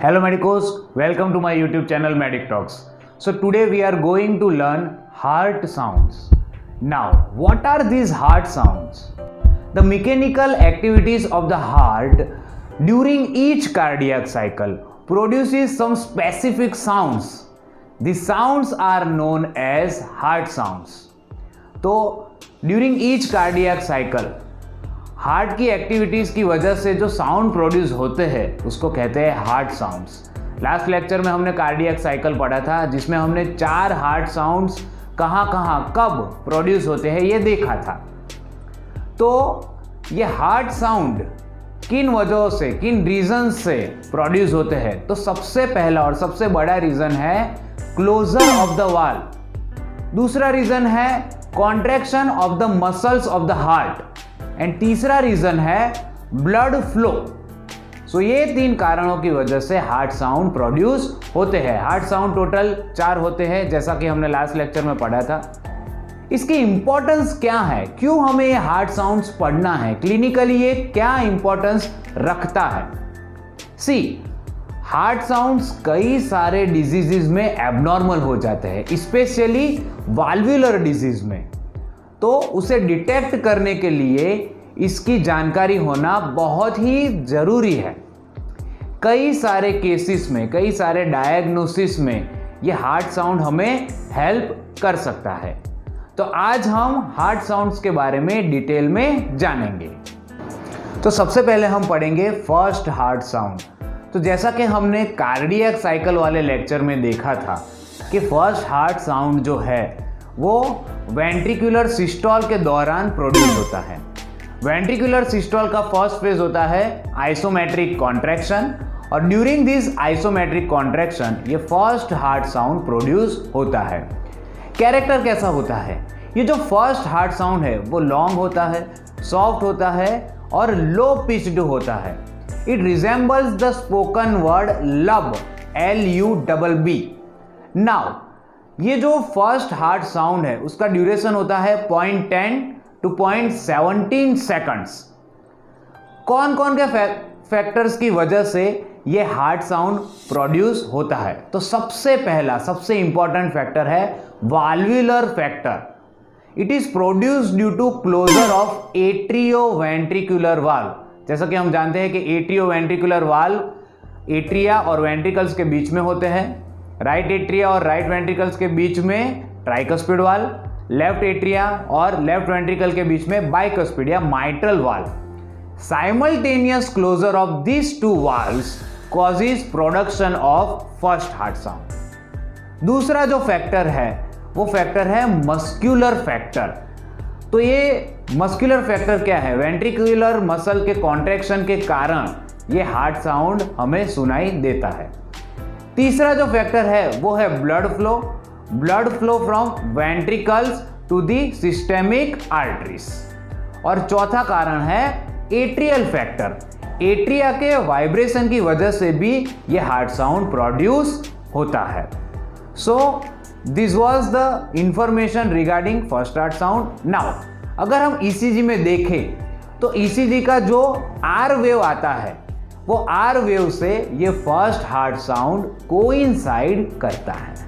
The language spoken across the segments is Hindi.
Hello medicos, welcome to my YouTube channel Medic Talks. So today we are going to learn heart sounds. Now, what are these heart sounds? The mechanical activities of the heart during each cardiac cycle produces some specific sounds. These sounds are known as heart sounds. तो during each cardiac cycle heart की एक्टिविटीज़ की वजह से जो साउंड प्रोड्यूस होते हैं उसको कहते हैं हार्ट साउंड्स। लास्ट लेक्चर में हमने कार्डियक साइकिल पढ़ा था जिसमें हमने 4 हार्ट साउंड्स कहाँ कहाँ कब प्रोड्यूस होते हैं ये देखा था। तो ये हार्ट साउंड किन वजहों से, किन रीजंस से प्रोड्यूस होते हैं, तो सबसे पहला और सबसे बड़ा रीज़न है क्लोजर ऑफ द वाल। दूसरा रीज़न है contraction of the muscles of the heart and तीसरा रीजन है ब्लड फ्लो। सो ये 3 कारणों की वजह से हार्ट साउंड प्रोड्यूस होते हैं। हार्ट साउंड टोटल 4 होते हैं जैसा कि हमने लास्ट लेक्चर में पढ़ा था। इसकी इंपॉर्टेंस क्या है, क्यों हमें ये हार्ट साउंड्स पढ़ना है, क्लिनिकली ये क्या इंपॉर्टेंस रखता है। सी हार्ट साउंड्स कई सारे डिजीजेस में एबनॉर्मल हो जाते हैं, स्पेशली वाल्वुलर डिजीज में। तो उसे डिटेक्ट करने के लिए इसकी जानकारी होना बहुत ही ज़रूरी है। कई सारे केसेस में, कई सारे डायग्नोसिस में ये हार्ट साउंड हमें हेल्प कर सकता है। तो आज हम हार्ट साउंड्स के बारे में डिटेल में जानेंगे। तो सबसे पहले हम पढ़ेंगे फर्स्ट हार्ट साउंड। तो जैसा कि हमने कार्डियक साइकिल वाले लेक्चर में देखा था कि फर्स्ट हार्ट साउंड जो है वो वेंट्रिकुलर सिस्टोल के दौरान प्रोड्यूस होता है। वेंट्रिकुलर सिस्टोल का फर्स्ट फेज होता है आइसोमेट्रिक कॉन्ट्रैक्शन और ड्यूरिंग दिस आइसोमेट्रिक कॉन्ट्रैक्शन ये फर्स्ट हार्ट साउंड प्रोड्यूस होता है। कैरेक्टर कैसा होता है, ये जो फर्स्ट हार्ट साउंड है वो लॉन्ग होता है, सॉफ्ट होता है और लो पिच्ड होता है। It resembles the spoken word लब, LUBB। नाउ ये जो फर्स्ट हार्ट साउंड है उसका ड्यूरेशन होता है 0.10 to 0.17 सेकंड्स। कौन कौन के फैक्टर्स की वजह से ये हार्ट साउंड प्रोड्यूस होता है, तो सबसे पहला सबसे इंपॉर्टेंट फैक्टर है valvular factor. It is produced due to closure of atrioventricular valve. जैसा कि हम जानते हैं कि एट्रियोवेंट्रिकुलर वाल्व एट्रिया और वेंट्रिकल्स के बीच में होते हैं। राइट एट्रिया और राइट वेंट्रिकल्स के बीच में ट्राइकस्पिड वाल्व, लेफ्ट एट्रिया और लेफ्ट वेंट्रिकल के बीच में बाइकस्पिड या mitral valve. Simultaneous closure of this 2 valves causes production of first heart sound. दूसरा जो फैक्टर है वो फैक्टर है मस्कुलर फैक्टर। तो ये मस्कुलर फैक्टर क्या है, वेंट्रिकुलर मसल के कॉन्ट्रैक्शन के कारण ये हार्ट साउंड हमें सुनाई देता है। तीसरा जो फैक्टर है वो है blood flow from ventricles to the systemic arteries. और चौथा कारण है एट्रियल फैक्टर। एट्रिया के वाइब्रेशन की वजह से भी ये हार्ट साउंड प्रोड्यूस होता है। So this was the information regarding first heart sound. Now अगर हम ECG में देखें तो ECG का जो R वेव आता है वो R वेव से ये फर्स्ट हार्ट साउंड कोइंसाइड करता है।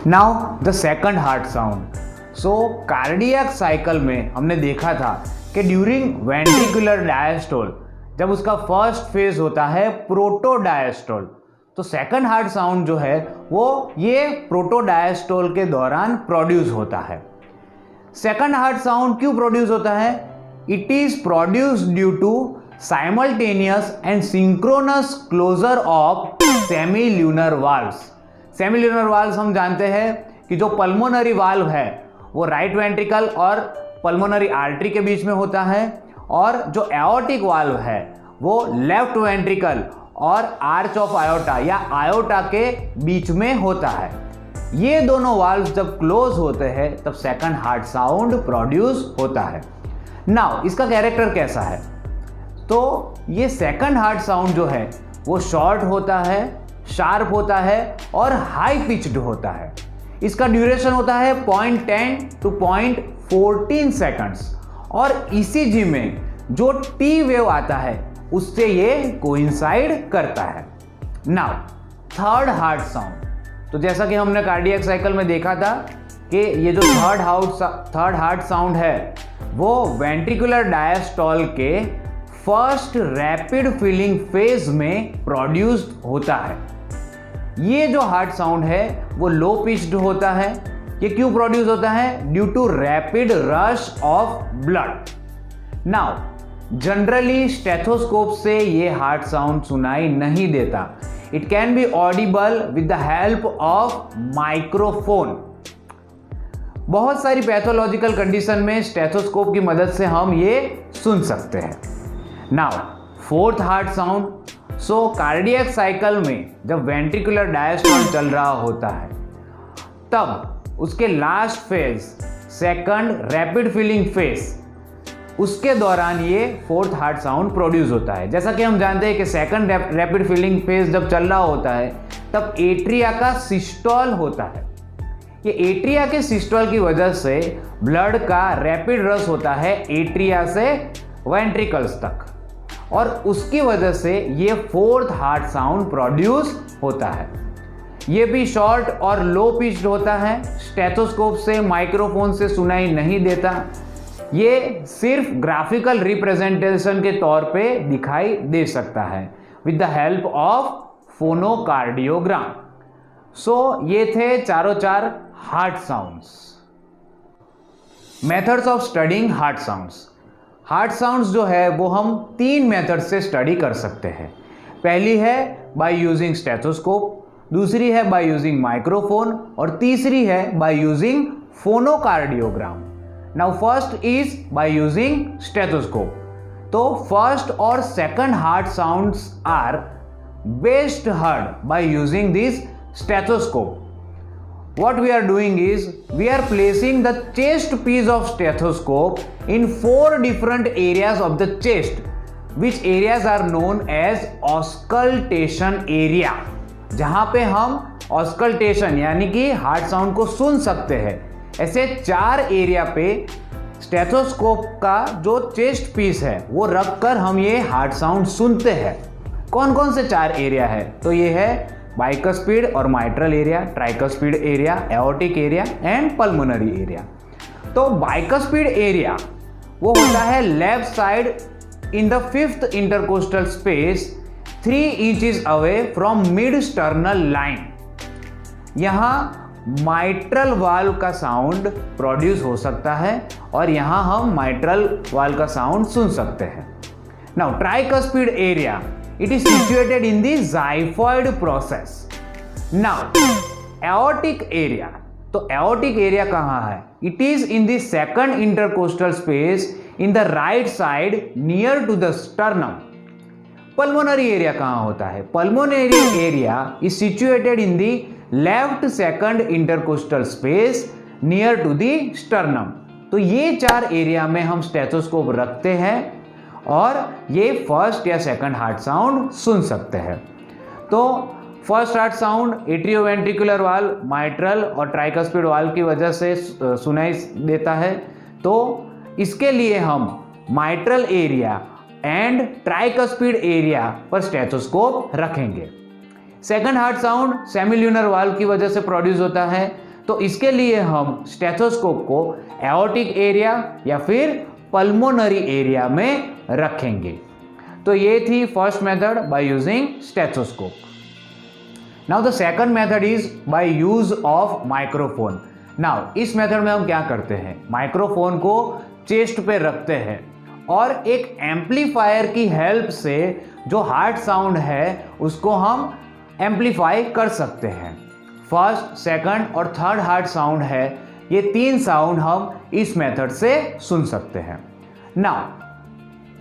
Now the second heart sound. So cardiac cycle में हमने देखा था कि ड्यूरिंग वेंट्रिकुलर डायस्टोल जब उसका फर्स्ट फेज होता है प्रोटोडायस्टोल, तो सेकंड हार्ट साउंड जो है वो ये प्रोटोडायस्टोल के दौरान प्रोड्यूस होता है। सेकंड हार्ट साउंड क्यों प्रोड्यूस होता है? It is produced due to simultaneous and synchronous closure of semilunar valves। semilunar valves हम जानते हैं कि जो पल्मोनरी वाल्व है वो राइट वेंट्रिकल और पल्मोनरी आर्टरी के बीच में होता है और जो एओर्टिक वाल्व है वो लेफ्ट वेंट्रिकल और आर्च ऑफ आयोटा या आयोटा के बीच में होता है। ये दोनों वाल्व जब क्लोज होते हैं तब सेकंड हार्ट साउंड प्रोड्यूस होता है। नाउ इसका कैरेक्टर कैसा है, तो ये सेकंड हार्ट साउंड जो है वो शॉर्ट होता है, शार्प होता है और हाई पिच्ड होता है। इसका ड्यूरेशन होता है 0.10 to 0.14 सेकंड्स। और ECG में जो T वेव आता है उससे ये कोइंसाइड करता है। नाउ थर्ड हार्ट साउंड, तो जैसा कि हमने कार्डियक साइकिल में देखा था कि ये जो थर्ड हार्ट साउंड है वो वेंट्रिकुलर डायस्टोल के फर्स्ट रैपिड फिलिंग फेज में प्रोड्यूस्ड होता है। ये जो हार्ट साउंड है वो लो पिच्ड होता है। ये क्यों प्रोड्यूस होता है? Due to rapid rush of blood. Now generally stethoscope से ये हार्ट साउंड सुनाई नहीं देता। It can be audible with the help of microphone. बहुत सारी पैथोलॉजिकल कंडीशन में स्टेथोस्कोप की मदद से हम ये सुन सकते हैं। नाउ फोर्थ हार्ट साउंड, सो कार्डियक साइकिल में जब वेंट्रिकुलर डायस्टोल चल रहा होता है तब उसके last phase, second rapid filling phase, उसके दौरान ये फोर्थ हार्ट साउंड प्रोड्यूस होता है। जैसा कि हम जानते हैं कि सेकंड रैपिड फिलिंग फेज जब चल रहा होता है तब एट्रिया का सिस्टोल होता है। ये एट्रिया के सिस्टोल की वजह से ब्लड का रैपिड रश होता है एट्रिया से वेंट्रिकल्स तक, और उसकी वजह से ये फोर्थ हार्ट साउंड प्रोड्यूस होता है। ये भी शॉर्ट और लो पिच्ड होता है। स्टेथोस्कोप से, माइक्रोफोन से सुनाई नहीं देता। ये सिर्फ ग्राफिकल रिप्रेजेंटेशन के तौर पे दिखाई दे सकता है विद द हेल्प ऑफ फोनोकार्डियोग्राम। सो ये थे चारों चार heart sounds. Methods of studying heart sounds. Heart sounds जो है वो हम 3 मेथड से स्टडी कर सकते हैं। पहली है बाय यूजिंग स्टेथोस्कोप, दूसरी है बाय यूजिंग माइक्रोफोन, और तीसरी है by using phonocardiogram. Now first is by using stethoscope. तो फर्स्ट और second heart sounds are best heard by using this stethoscope. What we are doing is we are placing the chest piece of stethoscope in 4 different areas of the chest, which areas are known as auscultation area, जहां पे हम auscultation यानी कि हार्ट साउंड को सुन सकते हैं। ऐसे 4 एरिया पे स्टेथोस्कोप का जो चेस्ट पीस है वो रखकर हम ये हार्ट साउंड सुनते हैं। कौन कौन से 4 एरिया है? तो ये है बाइकस्पीड और mitral area, tricuspid area, aortic area and pulmonary area. तो बाइकस्पीड एरिया वो होता है left side in the 5th intercostal space 3 inches away from mid sternal line. यहां माइट्रल वाल्व का साउंड प्रोड्यूस हो सकता है और यहां हम माइट्रल वाल्व का साउंड सुन सकते हैं। Now tricuspid area, it is situated in the xiphoid process. Now aortic area, तो aortic area कहाँ है? It is in the 2nd intercostal space in the right side near to the sternum. Pulmonary area कहाँ होता है? Pulmonary area is situated in the left 2nd intercostal space near to the sternum. तो ये 4 एरिया में हम स्टेथोस्कोप रखते हैं और ये फर्स्ट या सेकंड हार्ट साउंड सुन सकते हैं। तो first heart sound atrioventricular valve, mitral और ट्राइकस्पीड वाल्व की वजह से सुनाई देता है। तो इसके लिए हम mitral area and tricuspid area पर स्टेथोस्कोप रखेंगे। Second heart sound semilunar valve की वजह से प्रोड्यूस होता है, तो इसके लिए हम स्टेथोस्कोप को एओर्टिक एरिया या फिर पल्मोनरी एरिया में रखेंगे। तो ये थी first method by using stethoscope. Now the second method is by use of microphone. Now इस मेथड में हम क्या करते हैं? माइक्रोफोन को चेस्ट पे रखते हैं और एक एम्पलीफायर की हेल्प से जो हार्ट साउंड है उसको हम एम्पलीफाई कर सकते हैं। फर्स्ट, सेकंड और थर्ड हार्ट साउंड है, ये 3 साउंड हम इस मेथड से सुन सकते हैं। Now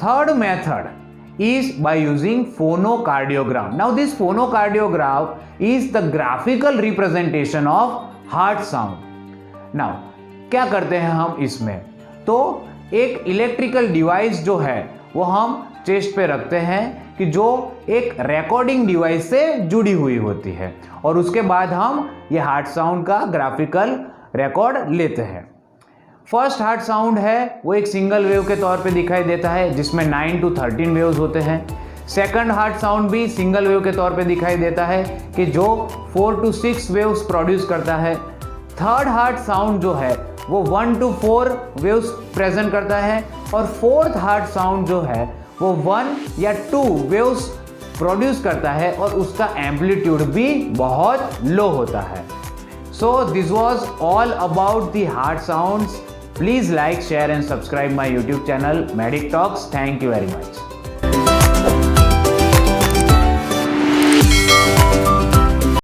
third method is by using phonocardiogram. Now this phonocardiogram is the graphical representation of heart sound. Now क्या करते हैं हम इसमें? तो एक इलेक्ट्रिकल डिवाइस जो है वो हम चेस्ट पे रखते हैं कि जो एक रिकॉर्डिंग डिवाइस से जुड़ी हुई होती है, और उसके बाद हम ये हार्ट साउंड का ग्राफिकल रिकॉर्ड लेते हैं। फर्स्ट हार्ट साउंड है वो एक सिंगल वेव के तौर पे दिखाई देता है जिसमें 9 to 13 वेव्स होते हैं। सेकंड हार्ट साउंड भी सिंगल वेव के तौर पे दिखाई देता है कि जो 4 to 6 वेव्स प्रोड्यूस करता है। थर्ड हार्ट साउंड जो है वो 1 to 4 वेव्स प्रेजेंट करता है और फोर्थ हार्ट साउंड जो है वो 1 या 2 वेव्स प्रोड्यूस करता है और उसका एम्पलीट्यूड भी बहुत लो होता है। So this was all about the heart sounds. Please like, share and subscribe my YouTube channel medic talks. Thank you very much.